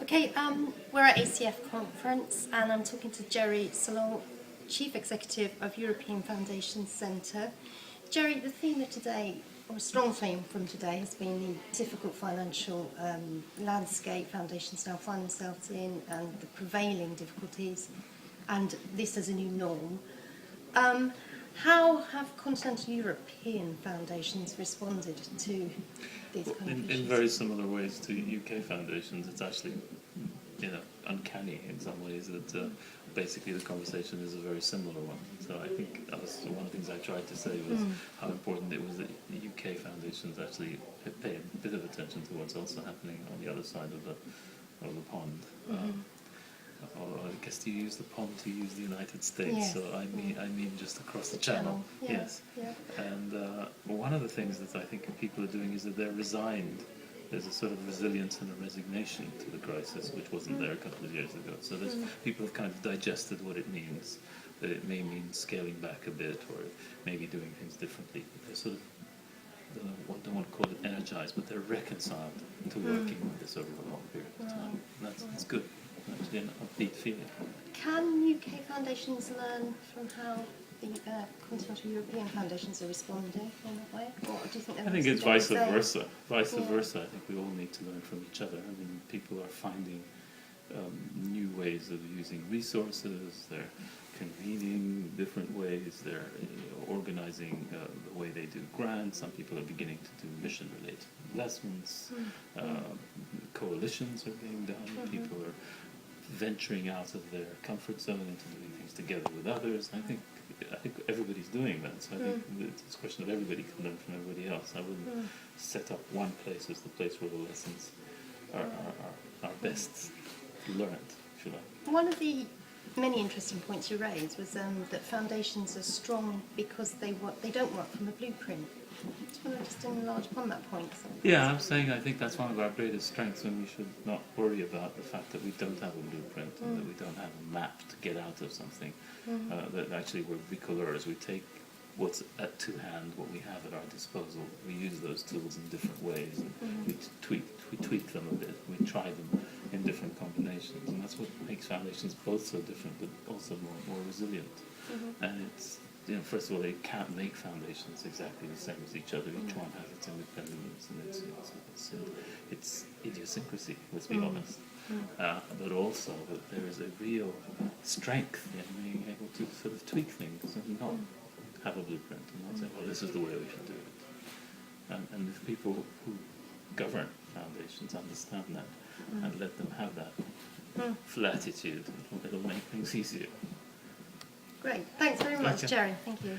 Okay, we're at ACF conference and I'm talking to Gerry, Salole, Chief Executive of European Foundation Centre. Gerry, the theme of today, or a strong theme from today, has been the difficult financial landscape foundations now find themselves in and the prevailing difficulties, and this as a new norm. How have continental European foundations responded to these kind of issues? In very similar ways to UK foundations. It's actually, uncanny in some ways that basically the conversation is a very similar one. So I think that was one of the things I tried to say was how important it was that the UK foundations actually pay a bit of attention to what's also happening on the other side of the pond. Or I guess you use the pond to use the United States, Yes. so I mean just across the channel. Yeah. Yes. Yeah. And one of the things that I think people are doing is that they're resigned. There's a sort of resilience and a resignation to the crisis, which wasn't there a couple of years ago. So there's people have kind of digested what it means, that it may mean scaling back a bit or maybe doing things differently. But they're sort of, don't want to call it energized, but they're reconciled to working with this over a long period of time. That's good. Actually an upbeat feeling. Can UK foundations learn from how the continental European foundations are responding in that way? Or do you think I think it's vice versa. Vice versa. I think we all need to learn from each other. I mean, people are finding new ways of using resources. They're convening different ways. They're organizing the way they do grants. Some people are beginning to do mission-related investments. Coalitions are being done. People are venturing out of their comfort zone into doing things together with others. I think everybody's doing that. So I think it's a question of everybody can learn from everybody else. I wouldn't set up one place as the place where the lessons are best learned, if you like. One of the many interesting points you raised was that foundations are strong because they don't work from a blueprint. I just want to just enlarge upon that point. Yeah, I'm saying I think that's one of our greatest strengths, and we should not worry about the fact that we don't have a blueprint and that we don't have a map to get out of something. That actually we're bricoleurs. We take what's to hand, what we have at our disposal. We use those tools in different ways, and we tweak them a bit. We try them in different combinations, and that's what makes foundations both so different, but also more resilient. And it's, first of all, they can't make foundations exactly the same as each other. Each one has its independence and its idiosyncrasy, let's be honest. But also that there is a real strength in being able to sort of tweak things and not have a blueprint and not say, well, this is the way we should do it. And if people who govern foundations understand that and let them have that latitude, it'll make things easier. Great. Thanks very much, Gerry. Thank you.